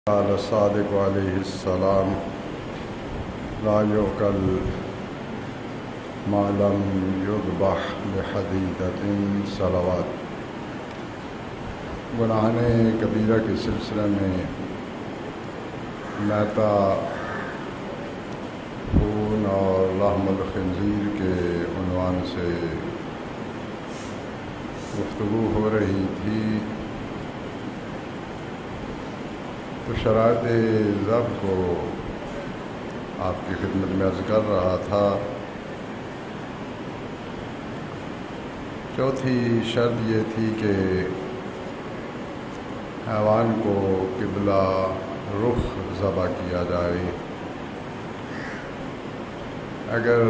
قال الصادق علیہ السلام لا یؤکل ما لم یذبح بحدیدۃ صلوات۔ گناہان کبیرہ کے سلسلے میں میتا، خون اور لحم الخنزیر کے عنوان سے گفتگو ہو رہی تھی، تو شرائط ذبح کو آپ کی خدمت میں عرض کر رہا تھا۔ چوتھی شرط یہ تھی کہ حیوان کو قبلہ رخ ذبح کیا جائے۔ اگر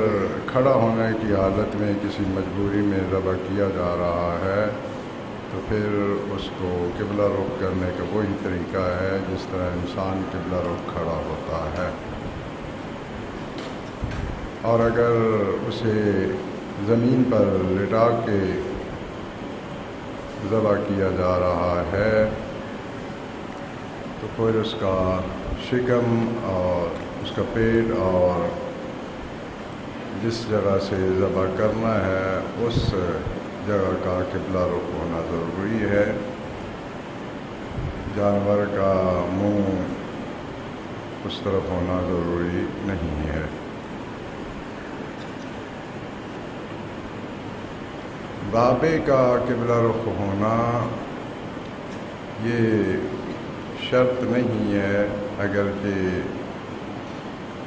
کھڑا ہونے کی حالت میں کسی مجبوری میں ذبح کیا جا رہا ہے تو پھر اس کو قبلہ رخ کرنے کا وہی طریقہ ہے جس طرح انسان قبلہ رخ کھڑا ہوتا ہے، اور اگر اسے زمین پر لٹا کے ذبح کیا جا رہا ہے تو پھر اس کا شکم اور اس کا پیٹ اور جس جگہ سے ذبح کرنا ہے اس جگہ کا قبلہ رخ ہونا ضروری ہے۔ جانور کا منہ اس طرف ہونا ضروری نہیں ہے۔ بابے کا قبلہ رخ ہونا یہ شرط نہیں ہے، اگرچہ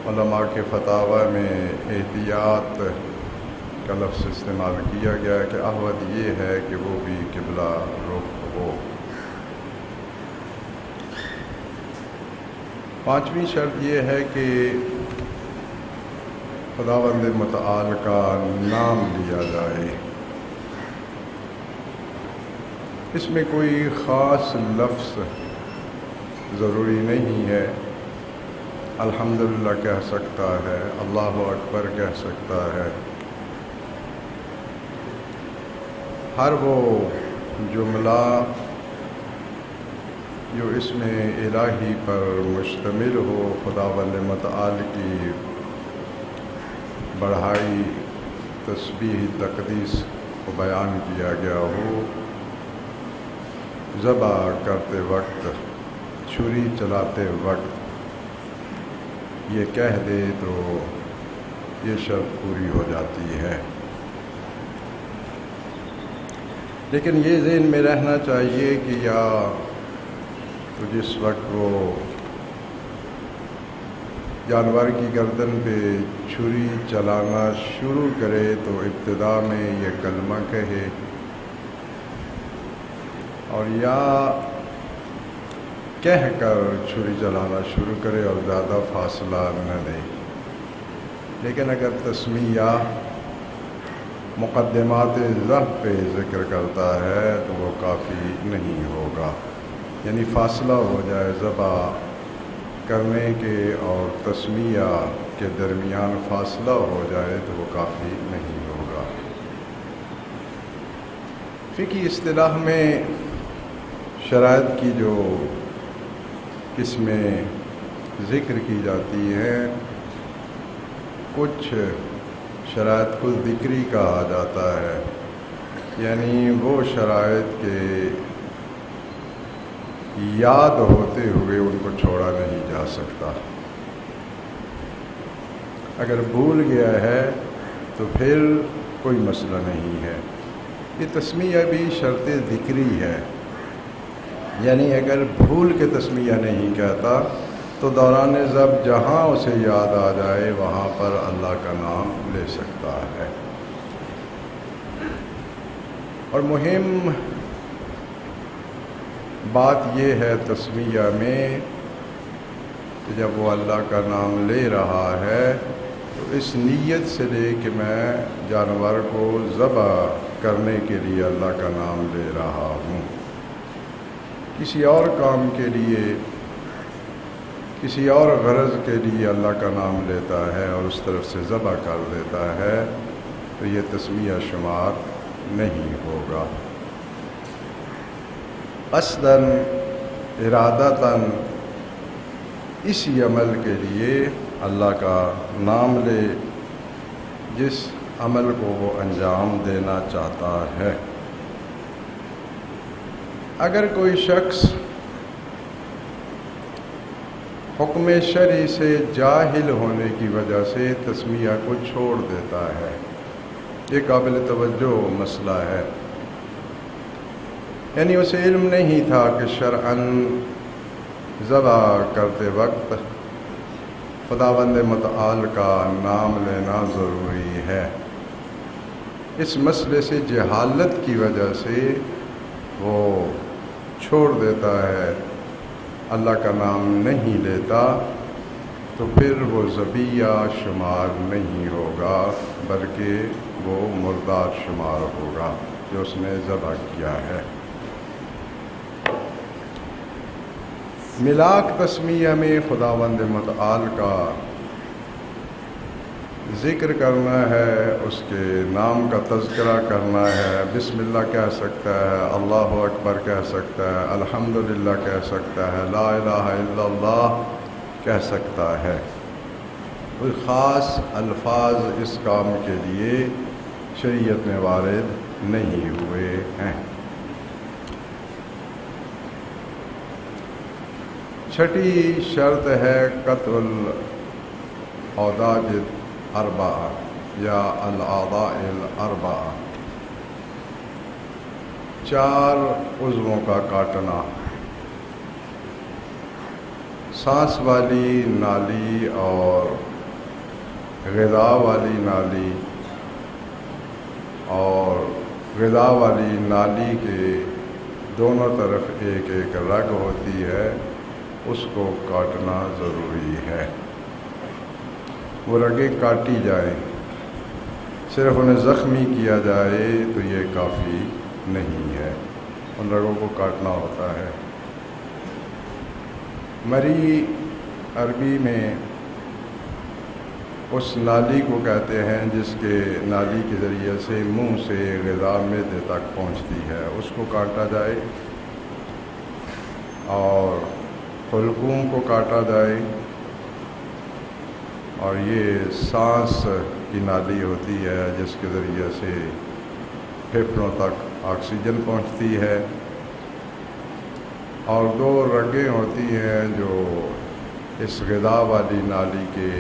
علماء کے فتاوی میں احتیاط کا لفظ استعمال کیا گیا کہ احوط یہ ہے کہ وہ بھی قبلہ رخ ہو۔ پانچویں شرط یہ ہے کہ خداوند متعال کا نام لیا جائے۔ اس میں کوئی خاص لفظ ضروری نہیں ہے، الحمدللہ کہہ سکتا ہے، اللہ اکبر کہہ سکتا ہے۔ ہر وہ جملہ جو اس میں الہی پر مشتمل ہو، خداوند متعال کی بڑھائی، تسبیح، تقدیس کو بیان کیا گیا ہو، ذبح کرتے وقت، چھری چلاتے وقت یہ کہہ دے تو یہ شرط پوری ہو جاتی ہے۔ لیکن یہ ذہن میں رہنا چاہیے کہ یا تو جس وقت وہ جانور کی گردن پہ چھری چلانا شروع کرے تو ابتدا میں یہ کلمہ کہے، اور یا کہہ کر چھری چلانا شروع کرے اور زیادہ فاصلہ نہ دے۔ لیکن اگر تسمیہ مقدمات ذبح پہ ذکر کرتا ہے تو وہ کافی نہیں ہوگا، یعنی فاصلہ ہو جائے ذبح کرنے کے اور تسمیہ کے درمیان فاصلہ ہو جائے تو وہ کافی نہیں ہوگا۔ فقہی اصطلاح میں شرائط کی جو قسمیں ذکر کی جاتی ہیں، کچھ شرائط کو ذکری کہا جاتا ہے، یعنی وہ شرائط کے یاد ہوتے ہوئے ان کو چھوڑا نہیں جا سکتا۔ اگر بھول گیا ہے تو پھر کوئی مسئلہ نہیں ہے۔ یہ تسمیہ بھی شرط ذکری ہے، یعنی اگر بھول کے تسمیہ نہیں کہتا تو دوران ذبح جہاں اسے یاد آ جائے وہاں پر اللہ کا نام لے سکتا ہے۔ اور مہم بات یہ ہے تسمیہ میں کہ جب وہ اللہ کا نام لے رہا ہے تو اس نیت سے لے کہ میں جانور کو ذبح کرنے کے لیے اللہ کا نام لے رہا ہوں۔ کسی اور کام کے لیے، کسی اور غرض کے لیے اللہ کا نام لیتا ہے اور اس طرف سے ذبح کر دیتا ہے تو یہ تسمیہ شمار نہیں ہوگا۔ قصداً، ارادتاً اسی عمل کے لیے اللہ کا نام لے جس عمل کو وہ انجام دینا چاہتا ہے۔ اگر کوئی شخص حکم شرعی سے جاہل ہونے کی وجہ سے تسمیہ کو چھوڑ دیتا ہے، یہ قابل توجہ مسئلہ ہے، یعنی اسے علم نہیں تھا کہ شرعاً ذبح کرتے وقت خداوند متعال کا نام لینا ضروری ہے۔ اس مسئلے سے جہالت کی وجہ سے وہ چھوڑ دیتا ہے، اللہ کا نام نہیں لیتا، تو پھر وہ ذبیحہ شمار نہیں ہوگا بلکہ وہ مردار شمار ہوگا جو اس نے ذبح کیا ہے۔ ملاک تسمیہ میں خداوند متعال کا ذکر کرنا ہے، اس کے نام کا تذکرہ کرنا ہے، بسم اللہ کہہ سکتا ہے، اللہ اکبر کہہ سکتا ہے، الحمدللہ کہہ سکتا ہے، لا الہ الا اللہ کہہ سکتا ہے۔ کوئی خاص الفاظ اس کام کے لیے شریعت میں وارد نہیں ہوئے ہیں۔ چھٹی شرط ہے قطع الاعضاء الاربعہ یا الاعضاء الاربعہ، 4 عضووں کا کاٹنا، سانس والی نالی اور غذا والی نالی، اور غذا والی نالی کے دونوں طرف ایک ایک رگ ہوتی ہے، اس کو کاٹنا ضروری ہے۔ وہ رگیں کاٹی جائیں، صرف انہیں زخمی کیا جائے تو یہ کافی نہیں ہے، ان رگوں کو کاٹنا ہوتا ہے۔ مری عربی میں اس نالی کو کہتے ہیں جس کے نالی کے ذریعے سے منہ سے غذا معدے تک پہنچتی ہے، اس کو کاٹا جائے، اور حلقوم کو کاٹا جائے، اور یہ سانس کی نالی ہوتی ہے جس کے ذریعے سے پھیپھڑوں تک آکسیجن پہنچتی ہے، اور 2 رگیں ہوتی ہیں جو اس غذا والی نالی کے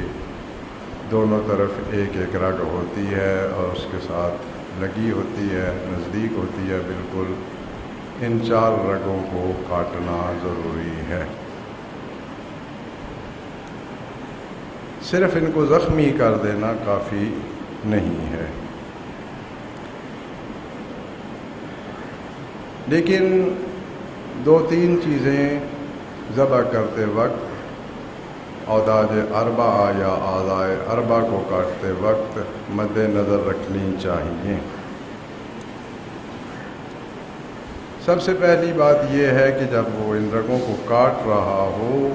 دونوں طرف ایک ایک رگ ہوتی ہے اور اس کے ساتھ لگی ہوتی ہے، نزدیک ہوتی ہے بالکل۔ ان 4 رگوں کو کاٹنا ضروری ہے، صرف ان کو زخمی کر دینا کافی نہیں ہے۔ لیکن 2-3 چیزیں ذبح کرتے وقت اعضاء اربعہ یا اعضاء اربعہ کو کاٹتے وقت مد نظر رکھنی چاہیے۔ سب سے پہلی بات یہ ہے کہ جب وہ ان رگوں کو کاٹ رہا ہو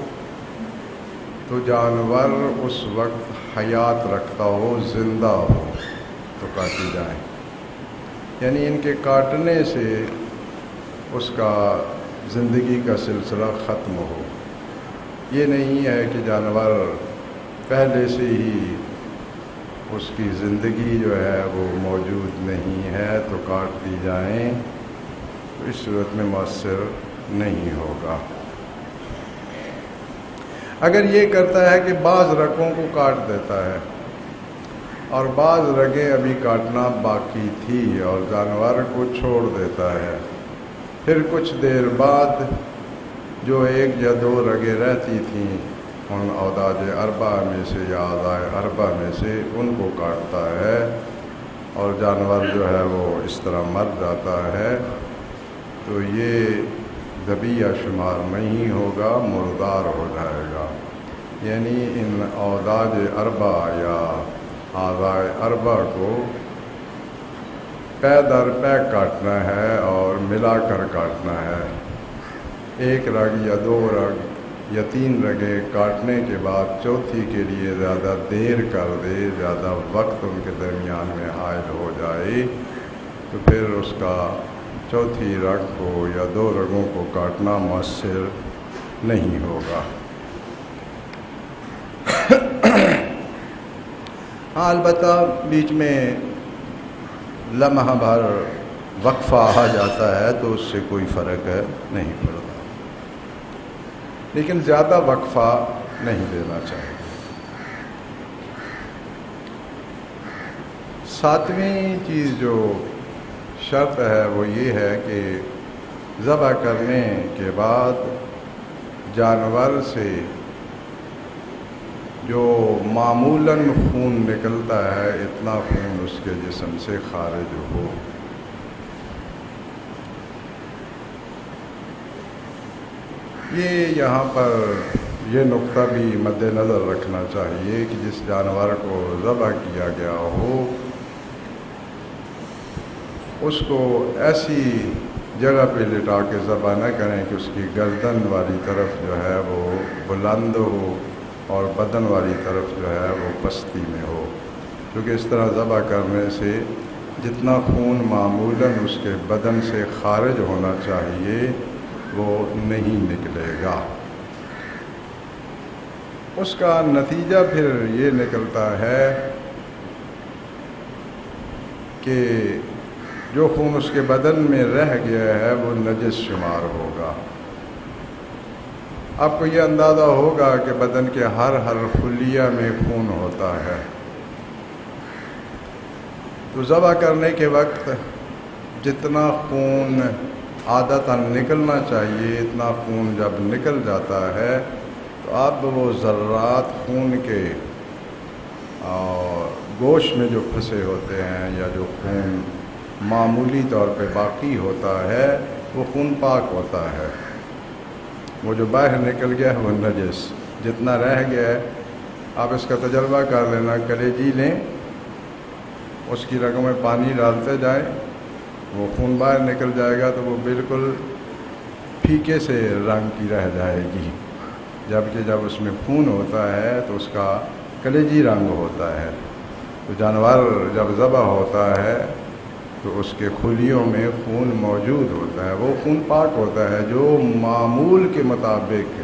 تو جانور اس وقت حیات رکھتا ہو، زندہ ہو تو کاٹی جائیں، یعنی ان کے کاٹنے سے اس کا زندگی کا سلسلہ ختم ہو۔ یہ نہیں ہے کہ جانور پہلے سے ہی اس کی زندگی جو ہے وہ موجود نہیں ہے تو کاٹ دی جائیں، تو اس صورت میں مؤثر نہیں ہوگا۔ اگر یہ کرتا ہے کہ بعض رگوں کو کاٹ دیتا ہے اور بعض رگیں ابھی کاٹنا باقی تھی اور جانور کو چھوڑ دیتا ہے، پھر کچھ دیر بعد جو 1 یا 2 رگیں رہتی تھیں ان اعضاء اربعہ میں سے یا اعضاء اربعہ میں سے ان کو کاٹتا ہے اور جانور جو ہے وہ اس طرح مر جاتا ہے، تو یہ ذبیحہ شمار نہیں ہوگا، مردار ہو جائے گا۔ یعنی ان اعضاء اربعہ یا اعضاء اربعہ کو پے در پے کاٹنا ہے اور ملا کر کاٹنا ہے۔ 1 رگ یا 2 رگ یا 3 رگیں کاٹنے کے بعد چوتھی کے لیے زیادہ دیر کر دے، زیادہ وقت ان کے درمیان میں حائل ہو جائے، تو پھر اس کا چوتھی رگ کو یا 2 رگوں کو کاٹنا مؤثر نہیں ہوگا۔ ہاں البتہ بیچ میں لمحہ بھر وقفہ آ جاتا ہے تو اس سے کوئی فرق نہیں پڑتا، لیکن زیادہ وقفہ نہیں دینا چاہیے۔ ساتویں چیز جو شرط ہے وہ یہ ہے کہ ذبح کرنے کے بعد جانور سے جو معمولاً خون نکلتا ہے اتنا خون اس کے جسم سے خارج ہو۔ یہ یہاں پر یہ نقطہ بھی مد نظر رکھنا چاہیے کہ جس جانور کو ذبح کیا گیا ہو اس کو ایسی جگہ پہ لٹا کے ذبح نہ کریں کہ اس کی گردن والی طرف جو ہے وہ بلند ہو اور بدن والی طرف جو ہے وہ پستی میں ہو، کیونکہ اس طرح ذبح کرنے سے جتنا خون معمولاً اس کے بدن سے خارج ہونا چاہیے وہ نہیں نکلے گا۔ اس کا نتیجہ پھر یہ نکلتا ہے کہ جو خون اس کے بدن میں رہ گیا ہے وہ نجس شمار ہوگا۔ آپ کو یہ اندازہ ہوگا کہ بدن کے ہر خلیہ میں خون ہوتا ہے، تو ذبح کرنے کے وقت جتنا خون عادتاً نکلنا چاہیے اتنا خون جب نکل جاتا ہے تو اب وہ ذرات خون کے گوشت میں جو پھنسے ہوتے ہیں یا جو خون معمولی طور پہ باقی ہوتا ہے وہ خون پاک ہوتا ہے، وہ جو باہر نکل گیا ہے وہ نجس، جتنا رہ گیا ہے آپ اس کا تجربہ کر لینا، کلیجی لیں اس کی رگوں میں پانی ڈالتے جائیں وہ خون باہر نکل جائے گا تو وہ بالکل پھیکے سے رنگ کی رہ جائے گی، جبکہ جب اس میں خون ہوتا ہے تو اس کا کلیجی رنگ ہوتا ہے۔ تو جانور جب ذبح ہوتا ہے تو اس کے خلیوں میں خون موجود ہوتا ہے، وہ خون پاک ہوتا ہے، جو معمول کے مطابق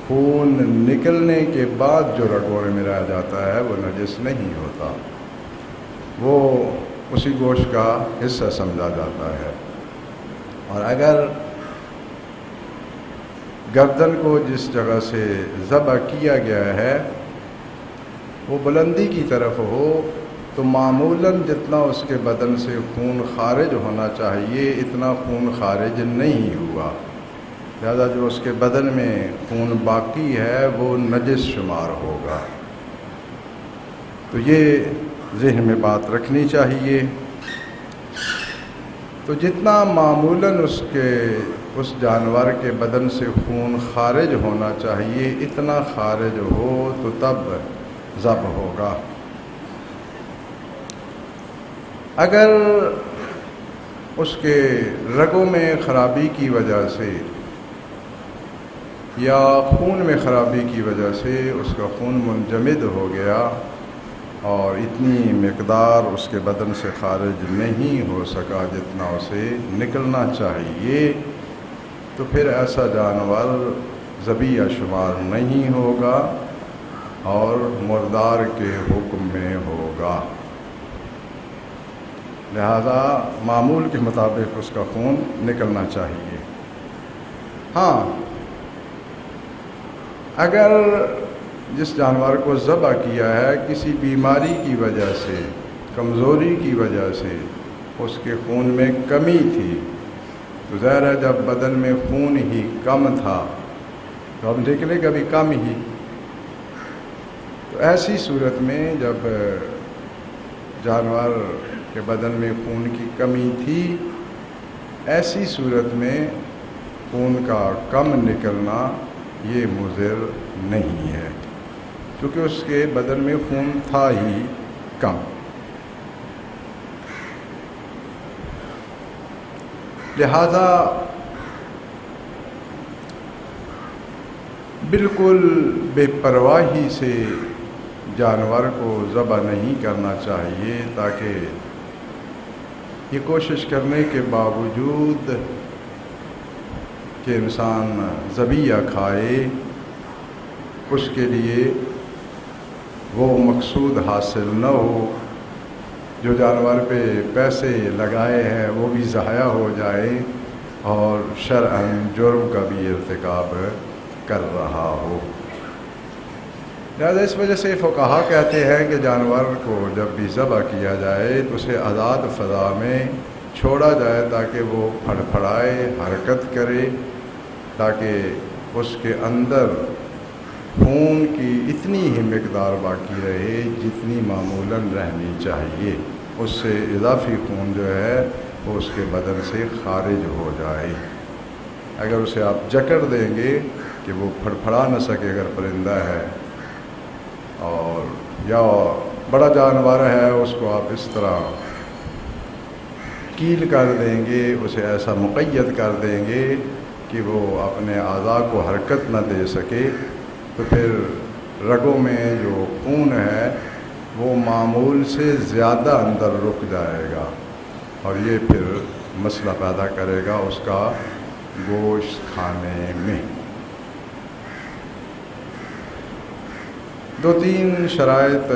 خون نکلنے کے بعد جو رگوں میں رہ جاتا ہے وہ نجس نہیں ہوتا، وہ اسی گوشت کا حصہ سمجھا جاتا ہے۔ اور اگر گردن کو جس جگہ سے ذبح کیا گیا ہے وہ بلندی کی طرف ہو تو معمولاً جتنا اس کے بدن سے خون خارج ہونا چاہیے اتنا خون خارج نہیں ہوا، لہذا جو اس کے بدن میں خون باقی ہے وہ نجس شمار ہوگا۔ تو یہ ذہن میں بات رکھنی چاہیے۔ تو جتنا معمولاً اس جانور کے بدن سے خون خارج ہونا چاہیے اتنا خارج ہو تو تب ذبح ہوگا۔ اگر اس کے رگوں میں خرابی کی وجہ سے یا خون میں خرابی کی وجہ سے اس کا خون منجمد ہو گیا اور اتنی مقدار اس کے بدن سے خارج نہیں ہو سکا جتنا اسے نکلنا چاہیے تو پھر ایسا جانور ذبیحہ شمار نہیں ہوگا اور مردار کے حکم میں ہوگا، لہذا معمول کے مطابق اس کا خون نکلنا چاہیے۔ ہاں اگر جس جانور کو ذبح کیا ہے کسی بیماری کی وجہ سے، کمزوری کی وجہ سے اس کے خون میں کمی تھی تو ظاہر ہے جب بدن میں خون ہی کم تھا تو اب نکلے گا بھی کم ہی، تو ایسی صورت میں جب جانور کے بدن میں خون کی کمی تھی ایسی صورت میں خون کا کم نکلنا یہ مضر نہیں ہے کیونکہ اس کے بدن میں خون تھا ہی کم۔ لہذا بالکل بے پرواہی سے جانور کو ذبح نہیں کرنا چاہیے، تاکہ یہ کوشش کرنے کے باوجود کہ انسان ذبیحہ کھائے اس کے لیے وہ مقصود حاصل نہ ہو، جو جانور پہ پیسے لگائے ہیں وہ بھی ضائع ہو جائے اور شرعاً جرم کا بھی ارتکاب کر رہا ہو۔ لہٰذا اس وجہ سے فقہا کہتے ہیں کہ جانور کو جب بھی ذبح کیا جائے تو اسے آزاد فضا میں چھوڑا جائے تاکہ وہ پھڑپھڑائے، حرکت کرے، تاکہ اس کے اندر خون کی اتنی ہی مقدار باقی رہے جتنی معمولاً رہنی چاہیے، اس سے اضافی خون جو ہے وہ اس کے بدن سے خارج ہو جائے۔ اگر اسے آپ جکڑ دیں گے کہ وہ پھڑپھڑا نہ سکے اگر پرندہ ہے، اور یا بڑا جانور ہے اس کو آپ اس طرح کیل کر دیں گے، اسے ایسا مقید کر دیں گے کہ وہ اپنے اعضاء کو حرکت نہ دے سکے، تو پھر رگوں میں جو خون ہے وہ معمول سے زیادہ اندر رک جائے گا اور یہ پھر مسئلہ پیدا کرے گا اس کا گوشت کھانے میں۔ 2-3 شرائط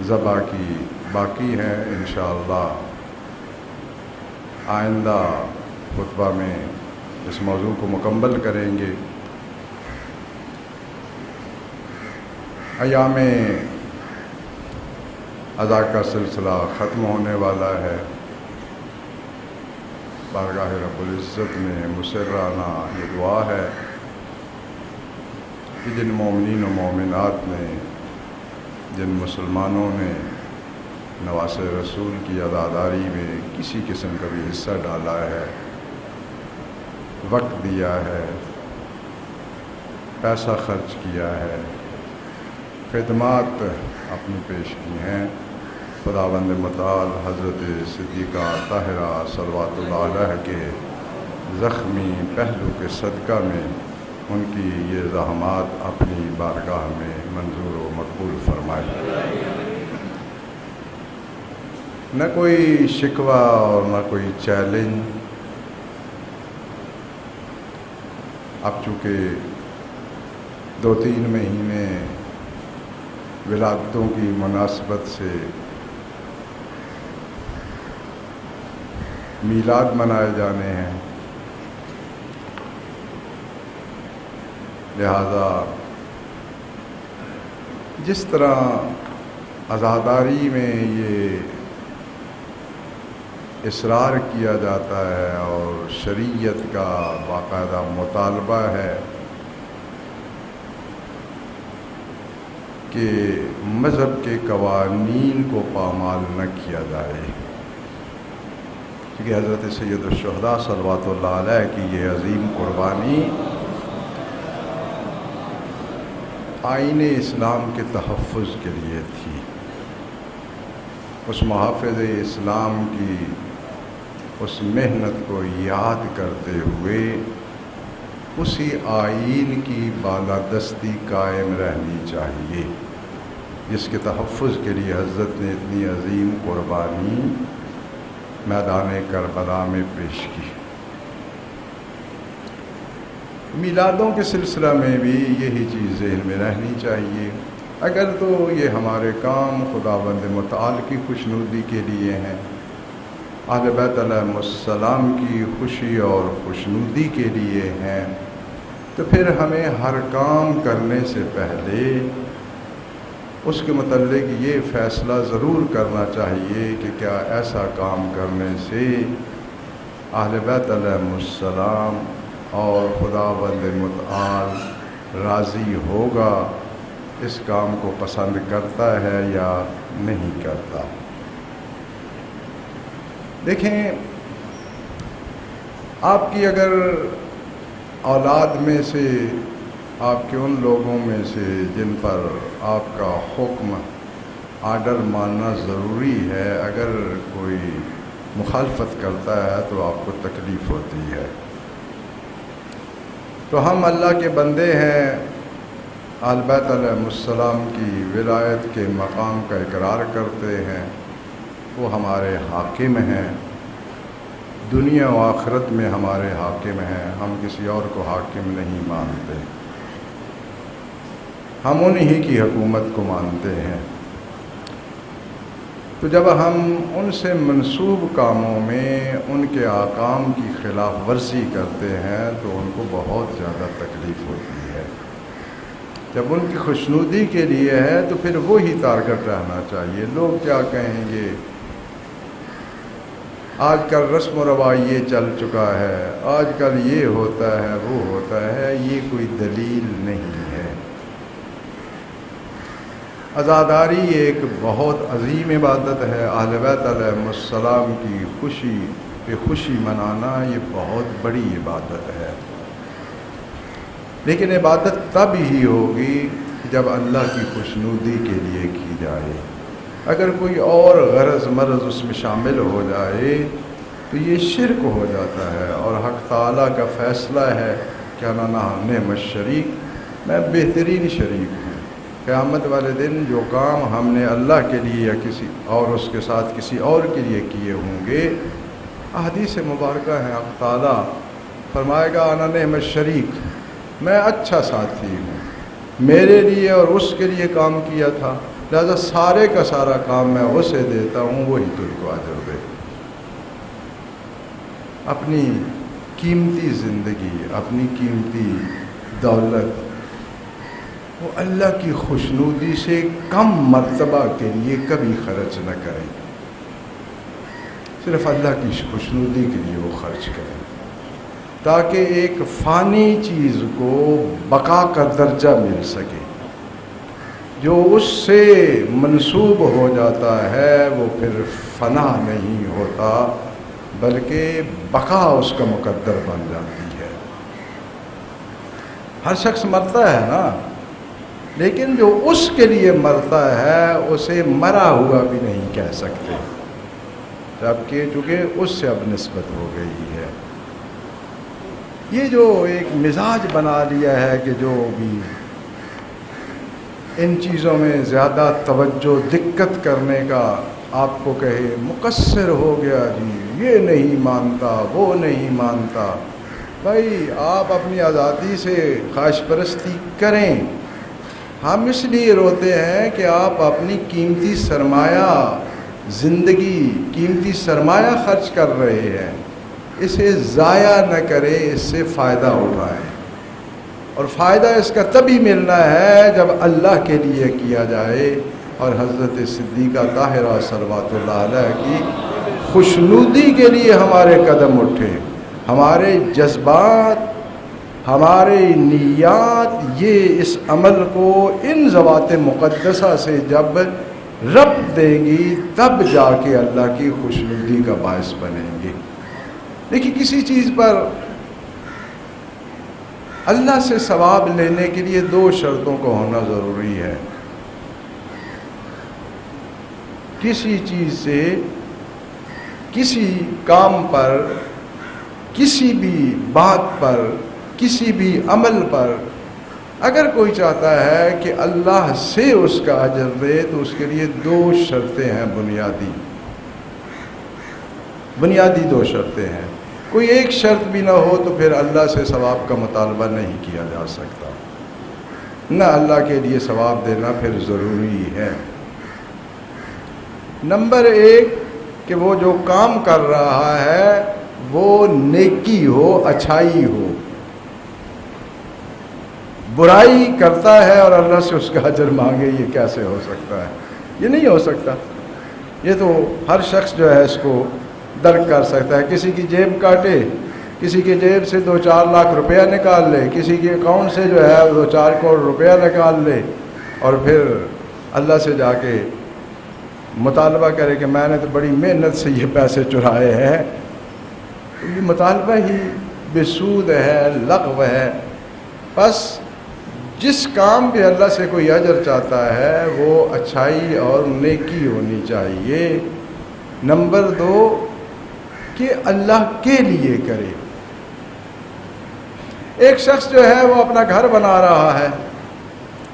ذبح کی باقی ہیں، انشاءاللہ آئندہ خطبہ میں اس موضوع کو مکمل کریں گے۔ ایام اضحیٰ کا سلسلہ ختم ہونے والا ہے۔ بارگاہ رب العزت میں مسرانہ یہ دعا ہے کہ جن مومنین و مومنات نے، جن مسلمانوں نے نواسے رسول کی عزاداری میں کسی قسم کا بھی حصہ ڈالا ہے، وقت دیا ہے، پیسہ خرچ کیا ہے، خدمات اپنی پیش کی ہیں، خداوند متعال حضرت صدیقہ طاہرہ صلوات اللہ علیہ کے زخمی پہلو کے صدقہ میں ان کی یہ زحمات اپنی بارگاہ میں منظور و مقبول فرمائے۔ نہ کوئی شکوہ اور نہ کوئی چیلنج۔ اب چونکہ 2-3 مہینے ولادتوں کی مناسبت سے میلاد منائے جانے ہیں، لہذا جس طرح عزاداری میں یہ اصرار کیا جاتا ہے اور شریعت کا باقاعدہ مطالبہ ہے کہ مذہب کے قوانین کو پامال نہ کیا جائے، کیونکہ حضرت سید الشہداء صلوات اللہ علیہ کی یہ عظیم قربانی آئین اسلام کے تحفظ کے لیے تھی۔ اس محافظ اسلام کی اس محنت کو یاد کرتے ہوئے اسی آئین کی بالادستی قائم رہنی چاہیے، جس کے تحفظ کے لیے حضرت نے اتنی عظیم قربانی میدان کربلا میں پیش کی۔ میلادوں کے سلسلہ میں بھی یہی چیز ذہن میں رہنی چاہیے۔ اگر تو یہ ہمارے کام خداوند متعال کی خوشنودی کے لیے ہیں، اہل بیت علیہ السلام کی خوشی اور خوشنودی کے لیے ہیں، تو پھر ہمیں ہر کام کرنے سے پہلے اس کے متعلق یہ فیصلہ ضرور کرنا چاہیے کہ کیا ایسا کام کرنے سے اہل بیت علیہ السلام اور خداوند متعال راضی ہوگا، اس کام کو پسند کرتا ہے یا نہیں کرتا۔ دیکھیں، آپ کی اگر اولاد میں سے، آپ کے ان لوگوں میں سے جن پر آپ کا حکم آرڈر ماننا ضروری ہے، اگر کوئی مخالفت کرتا ہے تو آپ کو تکلیف ہوتی ہے۔ تو ہم اللہ کے بندے ہیں، اہل بیت علیہ السلام کی ولایت کے مقام کا اقرار کرتے ہیں، وہ ہمارے حاکم ہیں، دنیا و آخرت میں ہمارے حاکم ہیں، ہم کسی اور کو حاکم نہیں مانتے۔ ہم انہی کی حکومت کو مانتے ہیں۔ تو جب ہم ان سے منسوب کاموں میں ان کے احکام کی خلاف ورزی کرتے ہیں تو ان کو بہت زیادہ تکلیف ہوتی ہے۔ جب ان کی خوشنودی کے لیے ہے تو پھر وہی ٹارگٹ رہنا چاہیے۔ لوگ کیا کہیں گے، آج کل رسم و رواج یہ چل چکا ہے، آج کل یہ ہوتا ہے وہ ہوتا ہے، یہ کوئی دلیل نہیں ہے۔ عزاداری ایک بہت عظیم عبادت ہے۔ اہل بیت علیہ السلام کی خوشی پہ خوشی منانا یہ بہت بڑی عبادت ہے، لیکن عبادت تب ہی ہوگی جب اللہ کی خوشنودی کے لیے کی جائے۔ اگر کوئی اور غرض مرض اس میں شامل ہو جائے تو یہ شرک ہو جاتا ہے، اور حق تعالیٰ کا فیصلہ ہے کہ انا نعم الشریک، میں بہترین شریک ہوں۔ قیامت والے دن جو کام ہم نے اللہ کے لیے یا کسی اور اس کے ساتھ کسی اور کے لیے کیے ہوں گے، احادیث مبارکہ ہیں، حق تعالیٰ فرمائے گا انا نعم الشریک، میں اچھا ساتھی ہوں، میرے لیے اور اس کے لیے کام کیا تھا، لہذا سارے کا سارا کام میں اسے دیتا ہوں، وہی تجھ کو اجر دے۔ اپنی قیمتی زندگی، اپنی قیمتی دولت وہ اللہ کی خوشنودی سے کم مرتبہ کے لیے کبھی خرچ نہ کریں، صرف اللہ کی خوشنودی کے لیے وہ خرچ کریں، تاکہ ایک فانی چیز کو بقا کا درجہ مل سکے۔ جو اس سے منسوب ہو جاتا ہے وہ پھر فنا نہیں ہوتا، بلکہ بقا اس کا مقدر بن جاتی ہے۔ ہر شخص مرتا ہے نا، لیکن جو اس کے لیے مرتا ہے اسے مرا ہوا بھی نہیں کہہ سکتے، جبکہ چونکہ اس سے اب نسبت ہو گئی ہے۔ یہ جو ایک مزاج بنا لیا ہے کہ جو بھی ان چیزوں میں زیادہ توجہ دقت کرنے کا آپ کو کہے مقصر ہو گیا، جی یہ نہیں مانتا وہ نہیں مانتا، بھائی آپ اپنی آزادی سے خواہش پرستی کریں، ہم اس لیے روتے ہیں کہ آپ اپنی قیمتی سرمایہ زندگی، قیمتی سرمایہ خرچ کر رہے ہیں، اسے ضائع نہ کریں، اس سے فائدہ اٹھائیں، اور فائدہ اس کا تبھی ملنا ہے جب اللہ کے لیے کیا جائے، اور حضرت صدیقہ طاہرہ صلوات اللہ علیہ کی خوشنودی کے لیے ہمارے قدم اٹھیں، ہمارے جذبات، ہمارے نیات یہ اس عمل کو ان ذوات مقدسہ سے جب ربط دیں گی تب جا کے اللہ کی خوشنودی کا باعث بنیں گے۔ دیکھیے کسی چیز پر اللہ سے ثواب لینے کے لیے دو شرطوں کو ہونا ضروری ہے۔ کسی چیز سے، کسی کام پر، کسی بھی بات پر، کسی بھی عمل پر اگر کوئی چاہتا ہے کہ اللہ سے اس کا اجر دے تو اس کے لیے دو شرطیں ہیں، بنیادی دو شرطیں ہیں۔ کوئی ایک شرط بھی نہ ہو تو پھر اللہ سے ثواب کا مطالبہ نہیں کیا جا سکتا، نہ اللہ کے لیے ثواب دینا پھر ضروری ہے۔ نمبر ایک کہ وہ جو کام کر رہا ہے وہ نیکی ہو، اچھائی ہو۔ برائی کرتا ہے اور اللہ سے اس کا اجر مانگے، یہ کیسے ہو سکتا ہے؟ یہ نہیں ہو سکتا۔ یہ تو ہر شخص جو ہے اس کو درک کر سکتا ہے۔ کسی کی جیب کاٹے، کسی کی جیب سے 2-4 لاکھ روپیہ نکال لے، کسی کے اکاؤنٹ سے جو ہے 2-4 کروڑ روپیہ نکال لے، اور پھر اللہ سے جا کے مطالبہ کرے کہ میں نے تو بڑی محنت سے یہ پیسے چرائے ہیں، یہ مطالبہ ہی بے سود ہے، لغو ہے۔ بس جس کام پہ اللہ سے کوئی اجر چاہتا ہے وہ اچھائی اور نیکی ہونی چاہیے۔ نمبر 2 کہ اللہ کے لیے کرے۔ ایک شخص جو ہے وہ اپنا گھر بنا رہا ہے،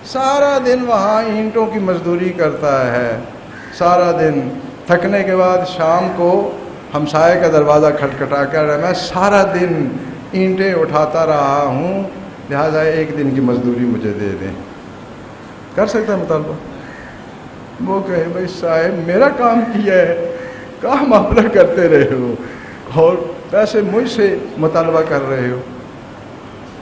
سارا دن وہاں اینٹوں کی مزدوری کرتا ہے، سارا دن تھکنے کے بعد شام کو ہمسائے کا دروازہ کھٹکھٹا کر میں سارا دن اینٹیں اٹھاتا رہا ہوں، لہٰذا ایک دن کی مزدوری مجھے دے دیں۔ کر سکتا ہے مطالبہ؟ وہ کہے بھائی صاحب میرا کام کیا ہے، کام اپنا کرتے رہے ہو اور پیسے مجھ سے مطالبہ کر رہے ہو۔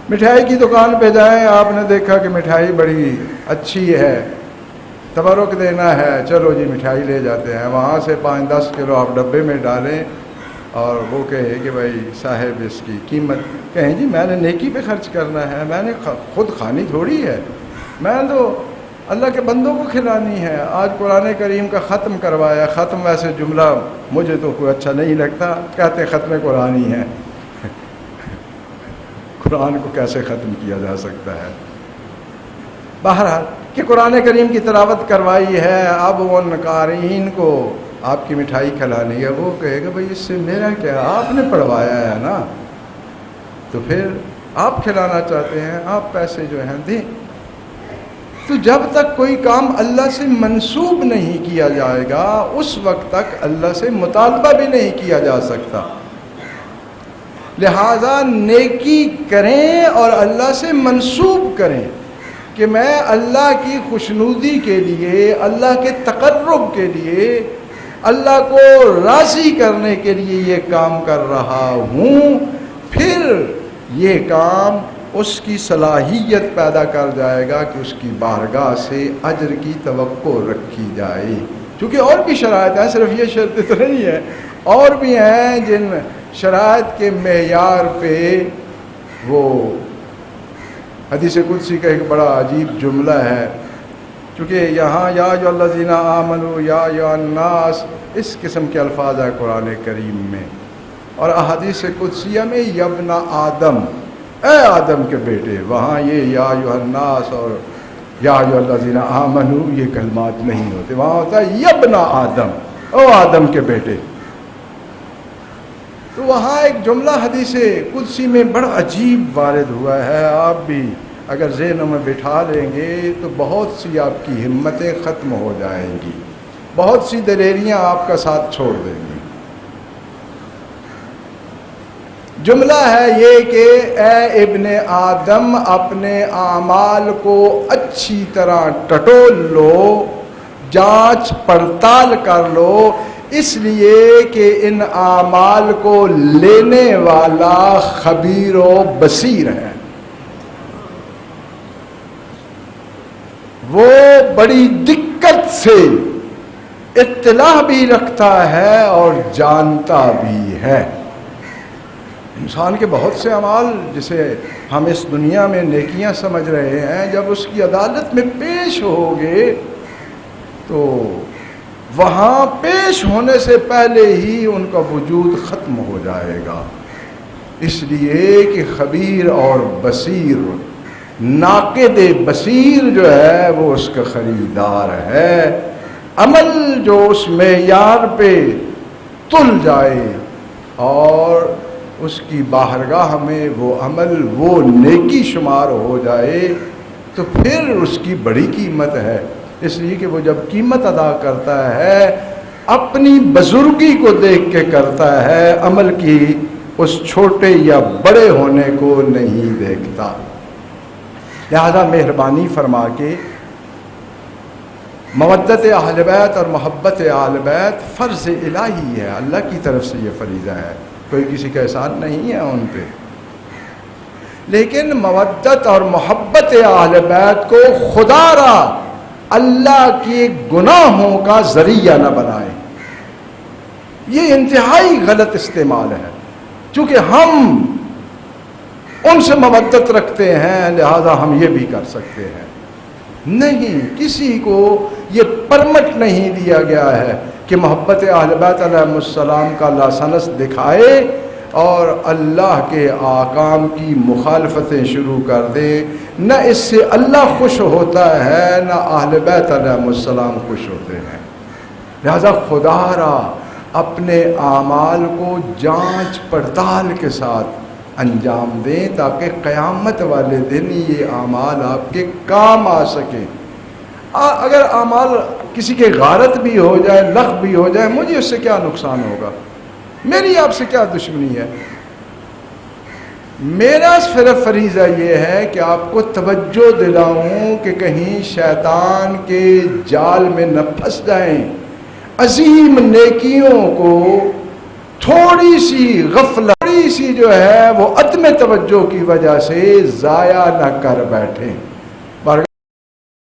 مٹھائی کی دکان پہ جائیں، آپ نے دیکھا کہ مٹھائی بڑی اچھی ہے، تبرک دینا ہے، چلو جی مٹھائی لے جاتے ہیں، وہاں سے 5-10 کلو آپ ڈبے میں ڈالیں اور وہ کہے کہ بھائی صاحب اس کی قیمت، کہیں جی میں نے نیکی پہ خرچ کرنا ہے، میں نے خود کھانی تھوڑی ہے، میں تو اللہ کے بندوں کو کھلانی ہے۔ آج قرآن کریم کا ختم کروایا، ختم ویسے جملہ مجھے تو کوئی اچھا نہیں لگتا، کہتے ہیں ختم قرآن ہی ہے، قرآن کو کیسے ختم کیا جا سکتا ہے؟ بہرحال کہ قرآن کریم کی تلاوت کروائی ہے، اب ان قارئین کو آپ کی مٹھائی کھلانی ہے، وہ کہے گا بھائی اس سے میرا کیا، آپ نے پڑھوایا ہے نا، تو پھر آپ کھلانا چاہتے ہیں، آپ پیسے جو ہیں دیں۔ تو جب تک کوئی کام اللہ سے منسوب نہیں کیا جائے گا اس وقت تک اللہ سے مطالبہ بھی نہیں کیا جا سکتا۔ لہذا نیکی کریں اور اللہ سے منسوب کریں کہ میں اللہ کی خوشنودی کے لیے، اللہ کے تقرب کے لیے، اللہ کو راضی کرنے کے لیے یہ کام کر رہا ہوں، پھر یہ کام اس کی صلاحیت پیدا کر جائے گا کہ اس کی بارگاہ سے اجر کی توقع رکھی جائے۔ چونکہ اور بھی شرائط ہیں، صرف یہ شرط تو نہیں ہے، اور بھی ہیں جن شرائط کے معیار پہ وہ حدیث قدسی کا ایک بڑا عجیب جملہ ہے، چونکہ یہاں یا ایھا الذین آمنوا یا ایھا الناس اس قسم کے الفاظ ہیں قرآن کریم میں، اور احادیث قدسیہ میں یا ابن آدم، اے آدم کے بیٹے، وہاں یہ یا ایھا الناس اور یا ایھا الذین آمنوا یہ کلمات نہیں ہوتے، وہاں ہوتا ہے یا ابن آدم، او آدم کے بیٹے۔ تو وہاں ایک جملہ حدیث قدسی میں بڑا عجیب وارد ہوا ہے، آپ بھی اگر ذہنوں میں بٹھا لیں گے تو بہت سی آپ کی ہمتیں ختم ہو جائیں گی، بہت سی دلیریاں آپ کا ساتھ چھوڑ دیں گی۔ جملہ ہے یہ کہ اے ابن آدم اپنے اعمال کو اچھی طرح ٹٹول لو، جانچ پڑتال کر لو، اس لیے کہ ان اعمال کو لینے والا خبیر و بصیر ہے، وہ بڑی دقت سے اطلاع بھی رکھتا ہے اور جانتا بھی ہے۔ انسان کے بہت سے اعمال جسے ہم اس دنیا میں نیکیاں سمجھ رہے ہیں، جب اس کی عدالت میں پیش ہوگے تو وہاں پیش ہونے سے پہلے ہی ان کا وجود ختم ہو جائے گا، اس لیے کہ خبیر اور بصیر، ناقد بصیر جو ہے وہ اس کا خریدار ہے۔ عمل جو اس معیار پہ تل جائے اور اس کی بارگاہ میں وہ عمل وہ نیکی شمار ہو جائے تو پھر اس کی بڑی قیمت ہے، اس لیے کہ وہ جب قیمت ادا کرتا ہے اپنی بزرگی کو دیکھ کے کرتا ہے، عمل کی اس چھوٹے یا بڑے ہونے کو نہیں دیکھتا۔ لہذا مہربانی فرما کے مودت اہل بیت اور محبت اہل بیت فرض الہی ہے، اللہ کی طرف سے یہ فریضہ ہے، کوئی کسی کا احسان نہیں ہے ان پہ، لیکن مودت اور محبت اہل بیت کو خدا را اللہ کے گناہوں کا ذریعہ نہ بنائیں، یہ انتہائی غلط استعمال ہے۔ چونکہ ہم ان سے مودت رکھتے ہیں لہذا ہم یہ بھی کر سکتے ہیں، نہیں، کسی کو یہ پرمٹ نہیں دیا گیا ہے کہ محبت اہل بیت علیہ السلام کا لاسنس دکھائے اور اللہ کے احکام کی مخالفتیں شروع کر دے، نہ اس سے اللہ خوش ہوتا ہے نہ اہل بیت علیہ السلام خوش ہوتے ہیں۔ لہذا خدا را اپنے اعمال کو جانچ پڑتال کے ساتھ انجام دیں تاکہ قیامت والے دن یہ اعمال آپ کے کام آ سکیں۔ اگر اعمال کسی کے غارت بھی ہو جائے، لغو بھی ہو جائے، مجھے اس سے کیا نقصان ہوگا، میری آپ سے کیا دشمنی ہے؟ میرا صرف فریضہ یہ ہے کہ آپ کو توجہ دلاؤں کہ کہیں شیطان کے جال میں نہ پھنس جائیں، عظیم نیکیوں کو تھوڑی سی غفلت، تھوڑی سی جو ہے وہ عدم توجہ کی وجہ سے ضائع نہ کر بیٹھیں۔